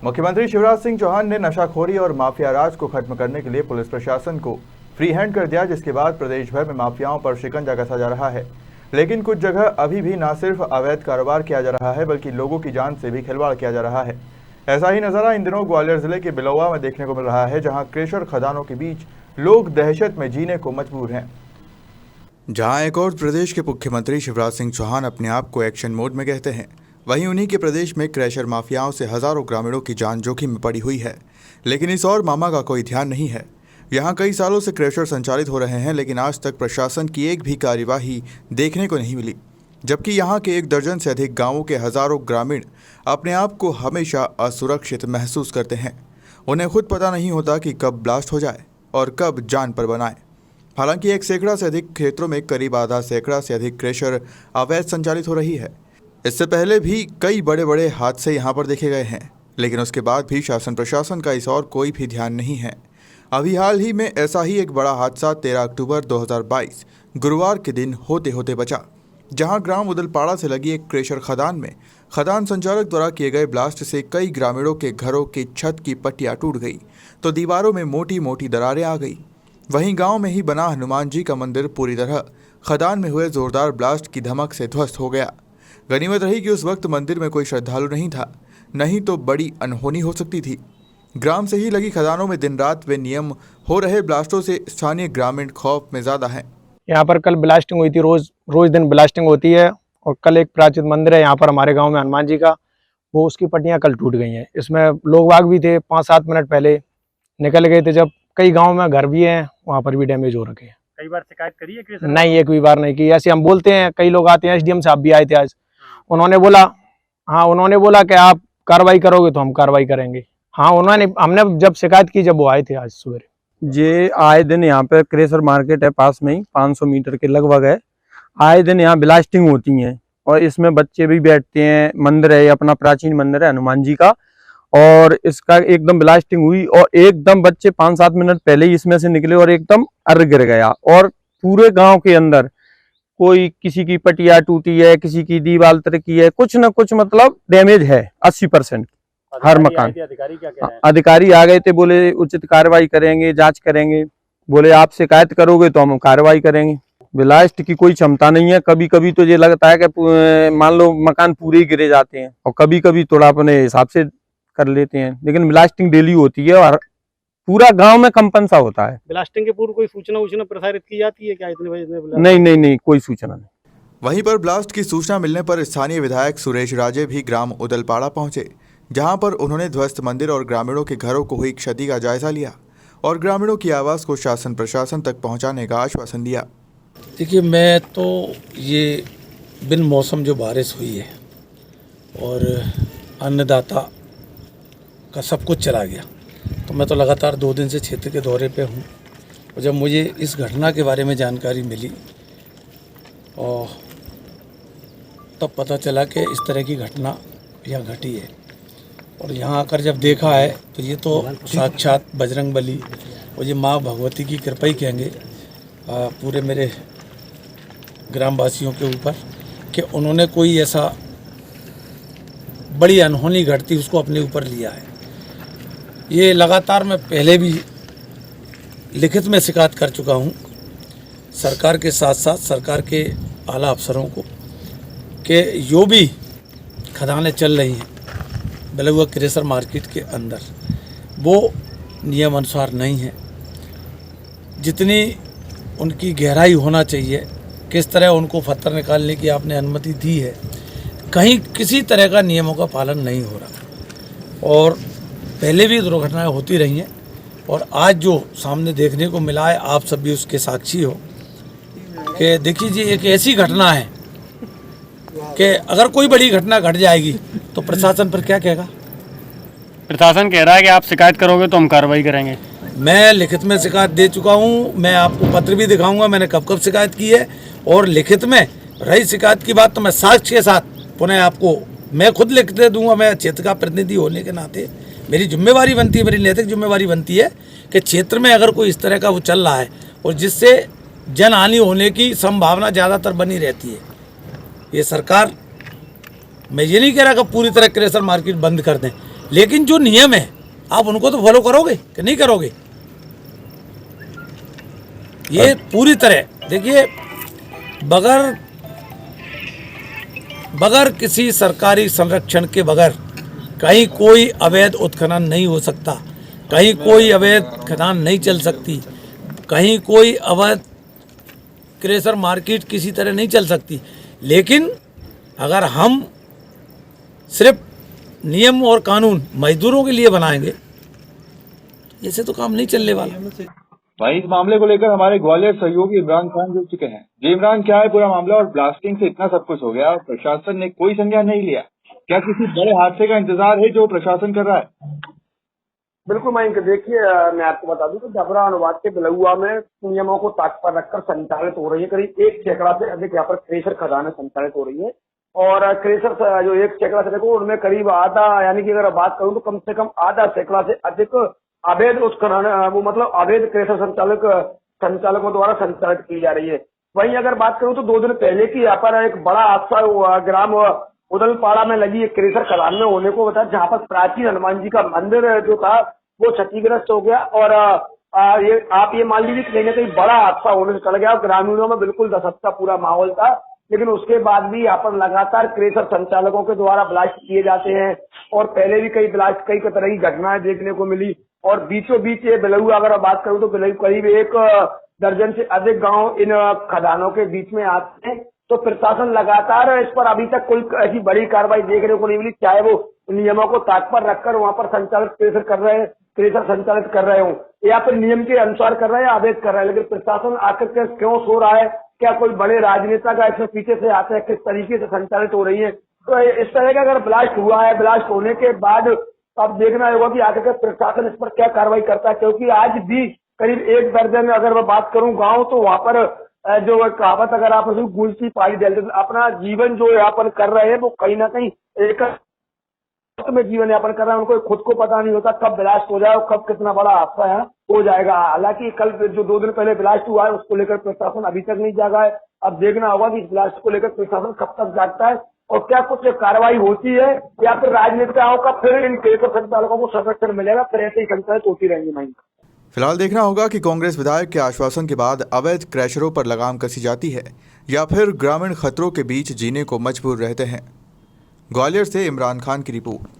मुख्यमंत्री शिवराज सिंह चौहान ने नशाखोरी और माफिया राज को खत्म करने के लिए पुलिस प्रशासन को फ्री हैंड कर दिया, जिसके बाद प्रदेश भर में माफियाओं पर शिकंजा कसा जा रहा है। लेकिन कुछ जगह अभी भी न सिर्फ अवैध कारोबार किया जा रहा है, बल्कि लोगों की जान से भी खिलवाड़ किया जा रहा है। ऐसा ही नजारा इन दिनों ग्वालियर जिले के बिलौआ में देखने को मिल रहा है, जहां क्रेशर खदानों के बीच लोग दहशत में जीने को मजबूर हैं। जहां एक और प्रदेश के मुख्यमंत्री शिवराज सिंह चौहान अपने आप को एक्शन मोड में कहते हैं, वहीं उन्हीं के प्रदेश में क्रैशर माफियाओं से हजारों ग्रामीणों की जान जोखिम में पड़ी हुई है। लेकिन इस और मामा का कोई ध्यान नहीं है। यहाँ कई सालों से क्रैशर संचालित हो रहे हैं, लेकिन आज तक प्रशासन की एक भी कार्यवाही देखने को नहीं मिली, जबकि यहाँ के 1 दर्जन से अधिक गांवों के हजारों ग्रामीण अपने आप को हमेशा असुरक्षित महसूस करते हैं। उन्हें खुद पता नहीं होता कि कब ब्लास्ट हो जाए और कब जान पर बनाए। हालांकि 1 सैकड़ा से अधिक क्षेत्रों में करीब आधा सैकड़ा से अधिक क्रैशर अवैध संचालित हो रही है। इससे पहले भी कई बड़े बड़े हादसे यहाँ पर देखे गए हैं, लेकिन उसके बाद भी शासन प्रशासन का इस और कोई भी ध्यान नहीं है। अभी हाल ही में ऐसा ही एक बड़ा हादसा 13 अक्टूबर 2022 गुरुवार के दिन होते होते बचा, जहां ग्राम उदलपाड़ा से लगी एक क्रेशर खदान में खदान संचालक द्वारा किए गए ब्लास्ट से कई ग्रामीणों के घरों की छत की पट्टियां टूट गई तो दीवारों में मोटी मोटी दरारें आ गई। वहीं गांव में ही बना हनुमान जी का मंदिर पूरी तरह खदान में हुए जोरदार ब्लास्ट की धमक से ध्वस्त हो गया। गनीमत रही कि उस वक्त मंदिर में कोई श्रद्धालु नहीं था, नहीं तो बड़ी अनहोनी हो सकती थी। ग्राम से ही लगी खदानों में दिन रात वे नियम हो रहे ब्लास्टों से स्थानीय ग्रामीण खौफ में ज्यादा हैं। यहाँ पर कल ब्लास्टिंग हुई थी, रोज दिन ब्लास्टिंग होती है। और कल एक प्राचीन मंदिर है यहाँ पर हमारे गांव में हनुमान जी का, वो उसकी पट्टियाँ कल टूट गई हैं। इसमें लोग बाग भी थे, 5-7 मिनट पहले निकल गए थे। जब कई गाँव में घर भी हैं, वहाँ पर भी डैमेज हो रखे हैं। कई बार शिकायत करी है? नहीं, एक भी बार नहीं की। ऐसे हम बोलते हैं, कई लोग आते हैं, SDM साहब भी आए थे आज। उन्होंने बोला कि आप कार्रवाई करोगे तो हम कार्रवाई करेंगे। हाँ, हमने जब शिकायत की, जब वो आए थे आज सुबह। ये आए दिन यहाँ पे क्रेशर मार्केट है, पास में ही 500 मीटर के लगभग है। आए दिन यहाँ ब्लास्टिंग होती हैं और इसमें बच्चे भी बैठते हैं। मंदिर है, अपना प्राचीन मंदिर है हनुमान जी का, और इसका एकदम ब्लास्टिंग हुई और एकदम बच्चे 5-7 मिनट पहले ही इसमें से निकले और एकदम अर्र गिर गया। और पूरे गांव के अंदर कोई किसी की पटिया टूटी है, किसी की दीवार तरकी है, कुछ न कुछ मतलब डैमेज है 80% हर मकान। अधिकारी क्या कह रहे हैं? अधिकारी आ गए थे, बोले उचित कार्रवाई करेंगे, जांच करेंगे। बोले आप शिकायत करोगे तो हम कार्रवाई करेंगे। ब्लास्ट की कोई क्षमता नहीं है। कभी कभी तो ये लगता है कि मान लो मकान पूरे ही गिरे जाते हैं, और कभी कभी थोड़ा अपने हिसाब से कर लेते हैं, लेकिन ब्लास्टिंग डेली होती है और पूरा गांव में कंपन सा होता है। ब्लास्टिंग के पूर्व कोई सूचना प्रसारित की जाती है क्या? इतने बजे? नहीं, कोई सूचना नहीं। वहीं पर ब्लास्ट की सूचना मिलने पर स्थानीय विधायक सुरेश राजे भी ग्राम उदलपाड़ा पहुंचे, जहां पर उन्होंने ध्वस्त मंदिर और ग्रामीणों के घरों को हुई क्षति का जायजा लिया और ग्रामीणों की आवाज को शासन प्रशासन तक पहुंचाने का आश्वासन दिया। देखिए, मैं तो ये बिन मौसम जो बारिश हुई है और अन्नदाता का सब कुछ चला गया, तो मैं तो लगातार 2 दिन से क्षेत्र के दौरे पे हूँ। और जब मुझे इस घटना के बारे में जानकारी मिली और तब पता चला कि इस तरह की घटना यहाँ घटी है, और यहाँ आकर जब देखा है तो ये तो साक्षात बजरंग बली और ये माँ भगवती की कृपा ही कहेंगे पूरे मेरे ग्रामवासियों के ऊपर, कि उन्होंने कोई ऐसा बड़ी अनहोनी घटती उसको अपने ऊपर लिया है। ये लगातार मैं पहले भी लिखित में शिकायत कर चुका हूँ सरकार के साथ साथ सरकार के आला अफसरों को, कि जो भी खदानें चल रही हैं बिलौआ क्रेशर मार्केट के अंदर, वो नियम अनुसार नहीं है। जितनी उनकी गहराई होना चाहिए, किस तरह उनको पत्थर निकालने की आपने अनुमति दी है, कहीं किसी तरह का नियमों का पालन नहीं हो रहा। और पहले भी दुर्घटनाएं होती रही हैं, और आज जो सामने देखने को मिला है, आप सब भी उसके साक्षी हो कि देखिए जी, एक ऐसी घटना है कि अगर कोई बड़ी घटना घट जाएगी तो प्रशासन पर क्या कहेगा? प्रशासन कह रहा है कि आप शिकायत करोगे तो हम कार्रवाई करेंगे। मैं लिखित में शिकायत दे चुका हूँ, मैं आपको पत्र भी दिखाऊंगा मैंने कब शिकायत की है, और लिखित में रही शिकायत की बात तो मैं साक्ष्य के साथ पुनः आपको मैं खुद लिख दे दूंगा। मैं क्षेत्र का प्रतिनिधि होने के नाते मेरी जिम्मेवारी बनती है, मेरी नैतिक जिम्मेवारी बनती है कि क्षेत्र में अगर कोई इस तरह का वो चल रहा है और जिससे जनहानि होने की संभावना ज़्यादातर बनी रहती है, ये सरकार, मैं ये नहीं कह रहा कि पूरी तरह क्रेशर मार्केट बंद कर दें, लेकिन जो नियम है आप उनको तो फॉलो करोगे कि नहीं करोगे? ये पूरी तरह देखिए, बगैर किसी सरकारी संरक्षण के बगैर कहीं कोई अवैध उत्खनन नहीं हो सकता, कहीं कोई अवैध खदान नहीं चल सकती, कहीं कोई अवैध क्रेशर मार्केट किसी तरह नहीं चल सकती। लेकिन अगर हम सिर्फ नियम और कानून मजदूरों के लिए बनाएंगे, ऐसे तो काम नहीं चलने वाला। वहीं इस मामले को लेकर हमारे ग्वालियर सहयोगी इमरान खान जुड़ चुके हैं। जी इमरान, क्या है पूरा मामला और ब्लास्टिंग से इतना सब कुछ हो गया और प्रशासन ने कोई संज्ञान नहीं लिया? क्या किसी बड़े हादसे का इंतजार है जो प्रशासन कर रहा है? बिल्कुल मयंक, देखिए मैं आपको बता दूं कि डबरा अनुवाद के बिलुआ में नियमों को ताक पर रखकर संचालित हो रही है। करीब 1 सैकड़ा से अधिक यहाँ पर क्रेशर खदानें संचालित हो रही है और क्रेशर जो 1 सैकड़ा से देखो उनमें करीब आधा, यानी कि अगर बात करूं तो कम से कम आधा सैकड़ा से अधिक अवैध उत्खनन, वो मतलब अवैध क्रेशर संचालकों द्वारा संचालित की जा रही है। वहीं अगर बात करूं तो 2 दिन पहले की यहाँ पर एक बड़ा हादसा ग्राम उदलपाड़ा में लगी एक क्रेशर खदान में होने को बताया, जहाँ पर प्राचीन हनुमान जी का मंदिर जो था वो क्षतिग्रस्त हो गया और ये मान लीजिए कहीं ना कहीं बड़ा हादसा होने से चल गया और ग्रामीणों में बिल्कुल दहशत का पूरा माहौल था। लेकिन उसके बाद भी यहाँ पर लगातार क्रेशर संचालकों के द्वारा ब्लास्ट किए जाते हैं और पहले भी कई तरह की घटनाएं देखने को मिली और बीचों बीच ये बिलुआ, अगर बात करूं तो बिलुआ करीब 1 दर्जन से अधिक गांव इन खदानों के बीच में आते हैं। तो प्रशासन लगातार इस पर अभी तक कोई ऐसी बड़ी कार्रवाई देखने को नहीं मिली, चाहे वो नियमों को ताक पर रखकर वहां पर क्रेशर संचालित कर रहे हो या फिर नियम के अनुसार कर रहे हैं, अवैध कर रहे हैं। लेकिन प्रशासन आखिर क्यों सो रहा है? क्या कोई बड़े राजनेता का इसमें पीछे से आते हैं? किस तरीके से संचालित हो रही है? तो इस तरह का अगर ब्लास्ट हुआ है, ब्लास्ट होने के बाद अब देखना होगा कि आखिर प्रशासन इस पर क्या कार्रवाई करता है, क्योंकि आज भी करीब 1 दर्जन अगर मैं बात करूं गांव, तो वहां पर जो कहावत अगर आप उसको गुलसी पाली डालते, अपना जीवन जो यापन कर रहे हैं वो कहीं ना कहीं एक में जीवन यापन कर रहे हैं। उनको खुद को पता नहीं होता कब ब्लास्ट हो जाए और कब कितना बड़ा हादसा है हो जाएगा। हालांकि कल जो 2 दिन पहले ब्लास्ट हुआ है उसको लेकर प्रशासन अभी तक नहीं जागा है। अब देखना होगा कि इस ब्लास्ट को लेकर प्रशासन कब तक जागता है और क्या कुछ कार्रवाई होती है या फिर राजनेताओं का फिर इन क्रेशर संचालकों को संरक्षण मिलेगा, फिर ऐसे ही संचालित होती रहेंगी। नहीं, फिलहाल देखना होगा कि कांग्रेस विधायक के आश्वासन के बाद अवैध क्रैशरों पर लगाम कसी जाती है या फिर ग्रामीण खतरों के बीच जीने को मजबूर रहते हैं। ग्वालियर से इमरान खान की रिपोर्ट।